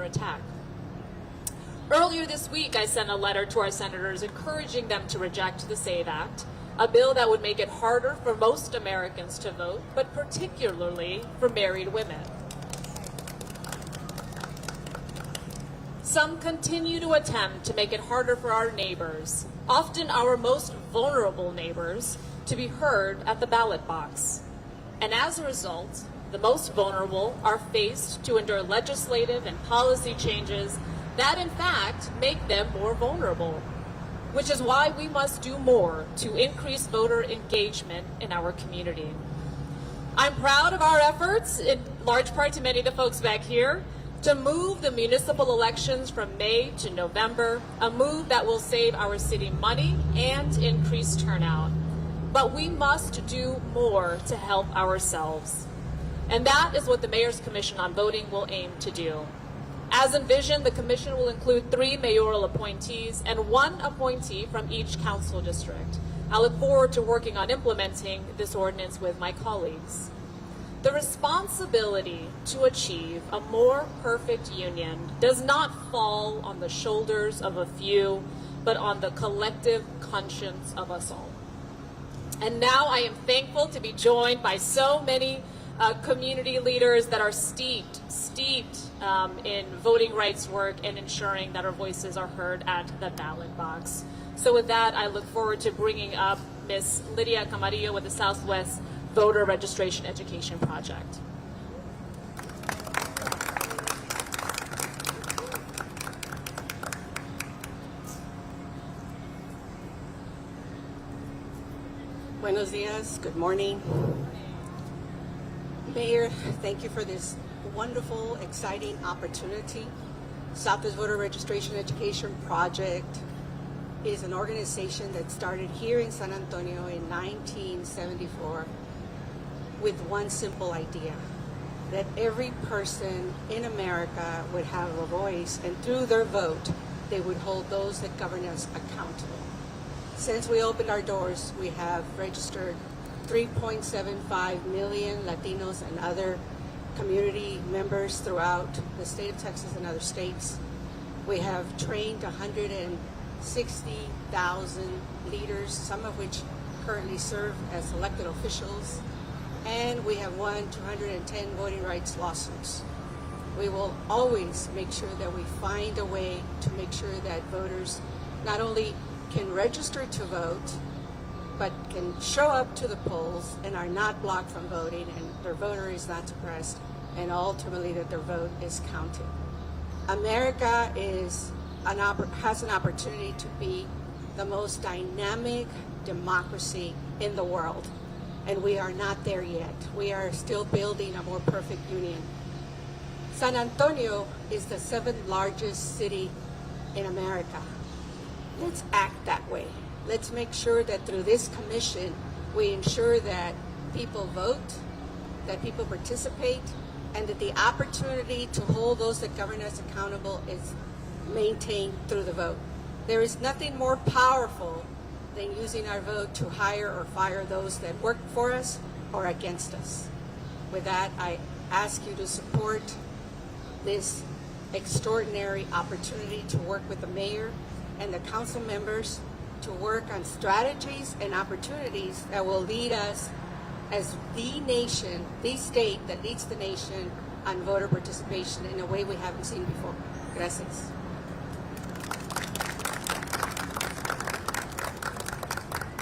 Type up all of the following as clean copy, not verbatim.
attack. Earlier this week, I sent a letter to our senators encouraging them to reject the SAVE Act, a bill that would make it harder for most Americans to vote, but particularly for married women. Some continue to attempt to make it harder for our neighbors, often our most vulnerable neighbors, to be heard at the ballot box. And as a result, the most vulnerable are faced to endure legislative and policy changes that in fact make them more vulnerable, which is why we must do more to increase voter engagement in our community. I'm proud of our efforts, in large part to many of the folks back here, to move the municipal elections from May to November, a move that will save our city money and increase turnout. But we must do more to help ourselves. And that is what the Mayor's Commission on Voting will aim to do. As envisioned, the commission will include 3 mayoral appointees and 1 appointee from each council district. I look forward to working on implementing this ordinance with my colleagues. The responsibility to achieve a more perfect union does not fall on the shoulders of a few, but on the collective conscience of us all. And now I am thankful to be joined by so many community leaders that are steeped in voting rights work and ensuring that our voices are heard at the ballot box. So with that, I look forward to bringing up Ms. Lydia Camarillo with the Southwest Voter Registration Education Project. Buenos dias, good morning. Mayor, thank you for this wonderful, exciting opportunity. Southwest Voter Registration Education Project is an organization that started here in San Antonio in 1974 with one simple idea, that every person in America would have a voice, and through their vote, they would hold those that govern us accountable. Since we opened our doors, we have registered 3.75 million Latinos and other community members throughout the state of Texas and other states. We have trained 160,000 leaders, some of which currently serve as elected officials, and we have won 210 voting rights lawsuits. We will always make sure that we find a way to make sure that voters not only can register to vote, but can show up to the polls and are not blocked from voting, and their voter is not suppressed, and ultimately that their vote is counted. America has an opportunity to be the most dynamic democracy in the world, and we are not there yet. We are still building a more perfect union. San Antonio is the 7th largest city in America. Let's act that way. Let's make sure that through this commission, we ensure that people vote, that people participate, and that the opportunity to hold those that govern us accountable is maintained through the vote. There is nothing more powerful than using our vote to hire or fire those that work for us or against us. With that, I ask you to support this extraordinary opportunity to work with the mayor and the council members to work on strategies and opportunities that will lead us as the nation, the state that leads the nation on voter participation in a way we haven't seen before. Gracias.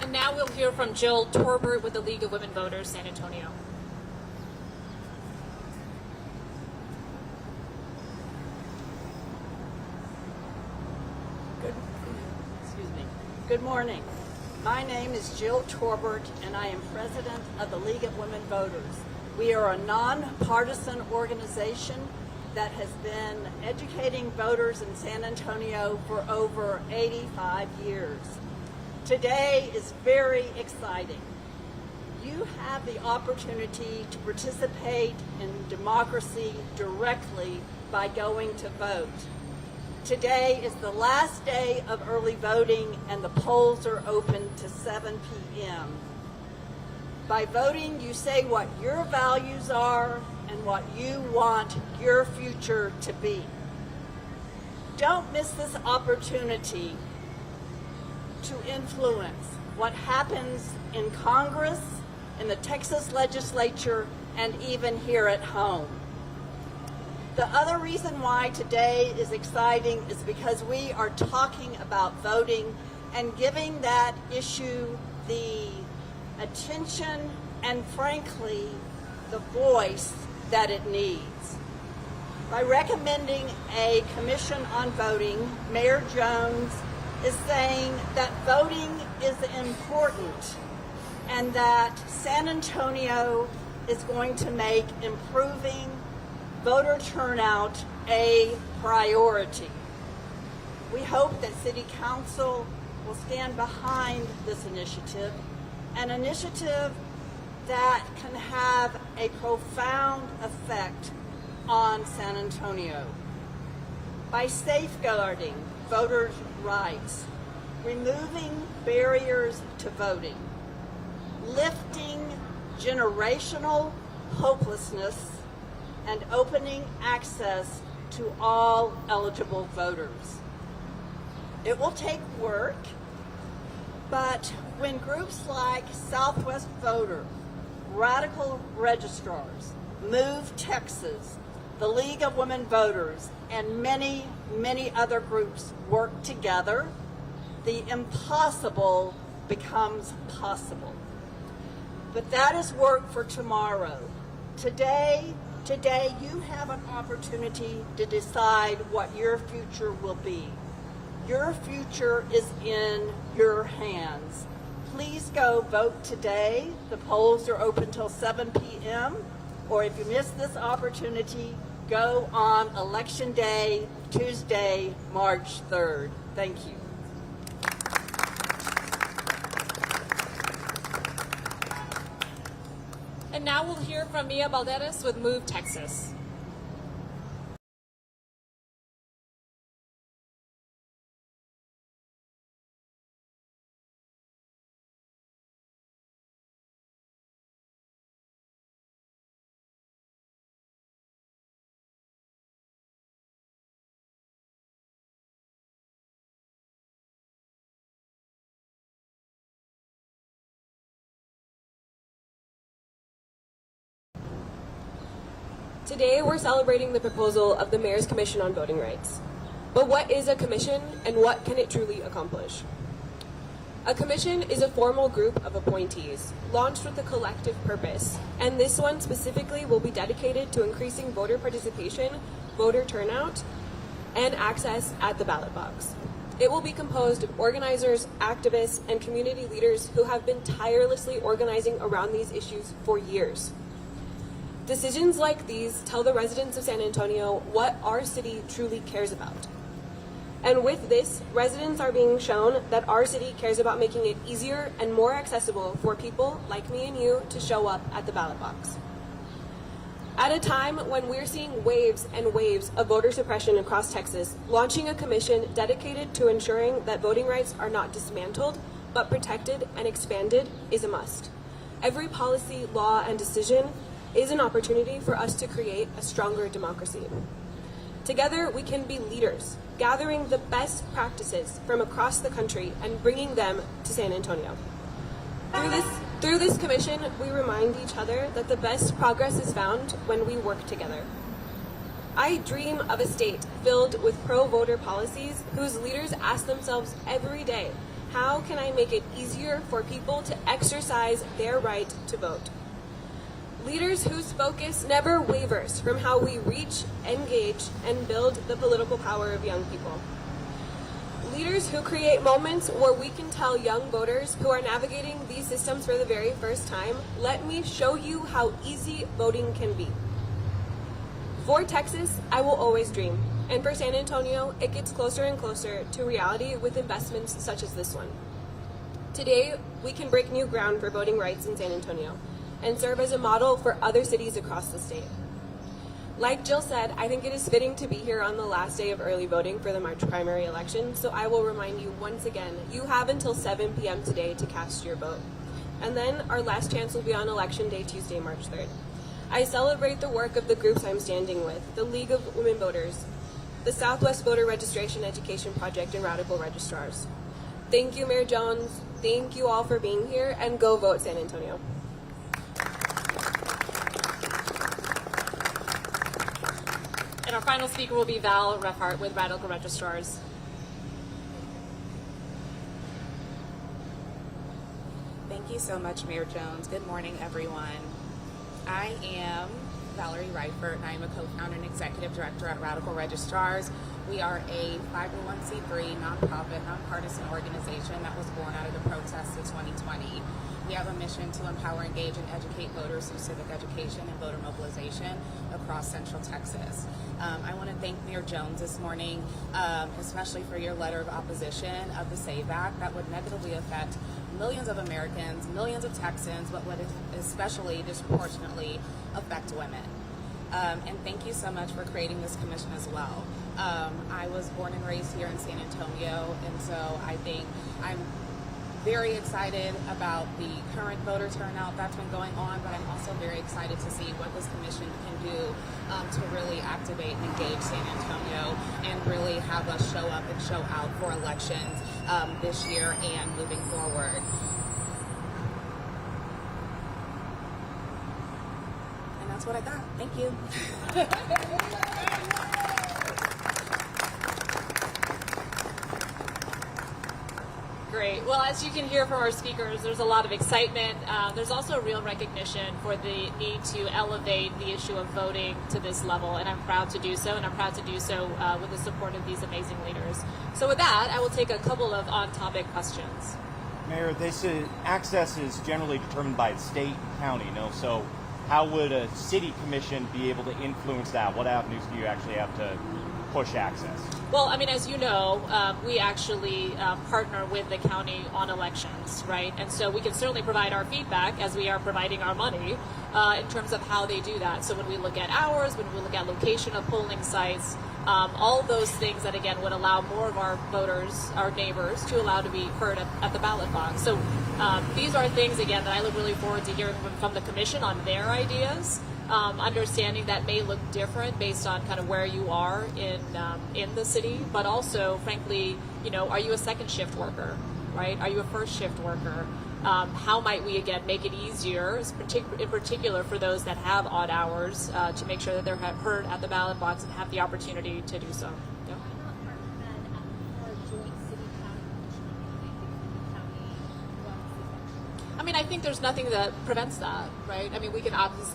And now we'll hear from Jill Torbert with the League of Women Voters, San Antonio. Good morning. My name is Jill Torbert, and I am president of the League of Women Voters. We are a nonpartisan organization that has been educating voters in San Antonio for over 85 years. Today is very exciting. You have the opportunity to participate in democracy directly by going to vote. Today is the last day of early voting, and the polls are open to 7 p.m. By voting, you say what your values are and what you want your future to be. Don't miss this opportunity to influence what happens in Congress, in the Texas legislature, and even here at home. The other reason why today is exciting is because we are talking about voting and giving that issue the attention and, frankly, the voice that it needs. By recommending a commission on voting, Mayor Jones is saying that voting is important and that San Antonio is going to make improving voter turnout a priority. We hope that City Council will stand behind this initiative, an initiative that can have a profound effect on San Antonio. By safeguarding voters' rights, removing barriers to voting, lifting generational hopelessness, and opening access to all eligible voters. It will take work, but when groups like Southwest Voter, Radical Registrars, Move Texas, the League of Women Voters, and many, many other groups work together, the impossible becomes possible. But that is work for tomorrow. Today you have an opportunity to decide what your future will be. Your future is in your hands. Please go vote today. The polls are open till 7 p.m. Or if you miss this opportunity, go on Election Day, Tuesday, March 3rd. Thank you. And now we'll hear from Mia Balderas with Move Texas. Today, we're celebrating the proposal of the Mayor's Commission on Voting Rights. But what is a commission, and what can it truly accomplish? A commission is a formal group of appointees, launched with a collective purpose, and this one specifically will be dedicated to increasing voter participation, voter turnout, and access at the ballot box. It will be composed of organizers, activists, and community leaders who have been tirelessly organizing around these issues for years. Decisions like these tell the residents of San Antonio what our city truly cares about. And with this, residents are being shown that our city cares about making it easier and more accessible for people like me and you to show up at the ballot box. At a time when we're seeing waves and waves of voter suppression across Texas, launching a commission dedicated to ensuring that voting rights are not dismantled, but protected and expanded is a must. Every policy, law, and decision is an opportunity for us to create a stronger democracy. Together, we can be leaders, gathering the best practices from across the country and bringing them to San Antonio. Through this commission, we remind each other that the best progress is found when we work together. I dream of a state filled with pro-voter policies whose leaders ask themselves every day, how can I make it easier for people to exercise their right to vote? Leaders whose focus never wavers from how we reach, engage, and build the political power of young people. Leaders who create moments where we can tell young voters who are navigating these systems for the very first time, let me show you how easy voting can be. For Texas, I will always dream. And for San Antonio, it gets closer and closer to reality with investments such as this one. Today, we can break new ground for voting rights in San Antonio and serve as a model for other cities across the state. Like Jill said, I think it is fitting to be here on the last day of early voting for the March primary election, so I will remind you once again, you have until 7 p.m. today to cast your vote. And then our last chance will be on Election Day, Tuesday, March 3rd. I celebrate the work of the groups I'm standing with, the League of Women Voters, the Southwest Voter Registration Education Project, and Radical Registrars. Thank you, Mayor Jones. Thank you all for being here, and go vote San Antonio. And our final speaker will be Val Refhart with Radical Registrars. Thank you so much, Mayor Jones. Good morning, everyone. I am Valerie Reifert, and I am a co-founder and executive director at Radical Registrars. We are a 501c3 nonprofit, nonpartisan organization that was born out of the protests of 2020. We have a mission to empower, engage, and educate voters through civic education and voter mobilization across Central Texas. I want to thank Mayor Jones this morning, especially for your letter of opposition of the SAVE Act that would negatively affect millions of Americans, millions of Texans, but would especially disproportionately affect women. And thank you so much for creating this commission as well. I was born and raised here in San Antonio, and so I think I'm very excited about the current voter turnout that's been going on, but I'm also very excited to see what this commission can do to really activate and engage San Antonio and really have us show up and show out for elections this year and moving forward. And that's what I got. Thank you. Great. Well, as you can hear from our speakers, there's a lot of excitement. There's also a real recognition for the need to elevate the issue of voting to this level, and I'm proud to do so, and I'm proud to do so with the support of these amazing leaders. So with that, I will take a couple of on-topic questions. Mayor, this access is generally determined by the state and county, so how would a city commission be able to influence that? What avenues do you actually have to push access? Well, I mean, as you know, we actually partner with the county on elections, right? And so we can certainly provide our feedback as we are providing our money in terms of how they do that. So when we look at hours, when we look at location of polling sites, all those things that, again, would allow more of our voters, our neighbors, to allow to be heard at the ballot box. So these are things, again, that I look really forward to hearing from the commission on their ideas. Understanding that may look different based on kind of where you are in the city, but also, frankly, are you a second shift worker, right? Are you a first shift worker? How might we, again, make it easier, in particular for those that have odd hours, to make sure that they're heard at the ballot box and have the opportunity to do so? Yeah. I mean, I think there's nothing that prevents that, right? I mean,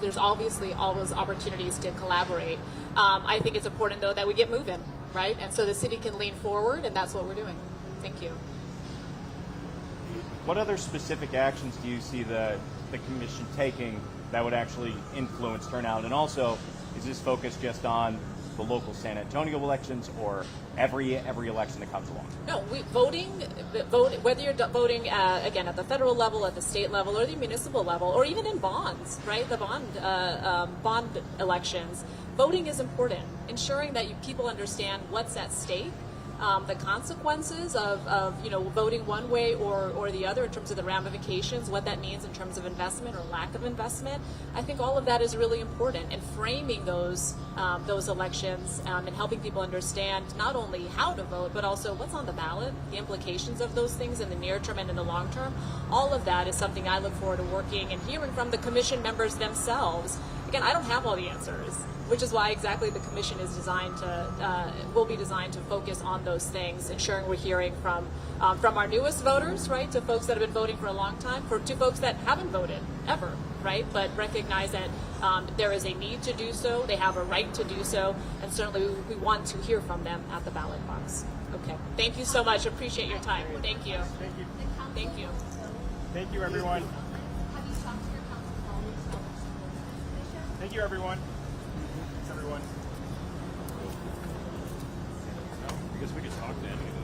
there's obviously always opportunities to collaborate. I think it's important, though, that we get moving, right? And so the city can lean forward, and that's what we're doing. Thank you. What other specific actions do you see the commission taking that would actually influence turnout? And also, is this focused just on the local San Antonio elections or every election that comes along? No, voting, whether you're voting, again, at the federal level, at the state level, or the municipal level, or even in bonds, right? The bond elections, voting is important. Ensuring that people understand what's at stake, the consequences of voting one way or the other in terms of the ramifications, what that means in terms of investment or lack of investment. I think all of that is really important, and framing those elections and helping people understand not only how to vote, but also what's on the ballot, the implications of those things in the near term and in the long term. All of that is something I look forward to working and hearing from the commission members themselves. Again, I don't have all the answers, which is why exactly the commission is will be designed to focus on those things, ensuring we're hearing from our newest voters, right, to folks that have been voting for a long time, to folks that haven't voted ever, right, but recognize that there is a need to do so, they have a right to do so, and certainly we want to hear from them at the ballot box. Okay, thank you so much. Appreciate your time. Thank you. Thank you. Thank you. Thank you, everyone. Have you talked to your council? Thank you, everyone. Thanks, everyone. Because we could talk to any of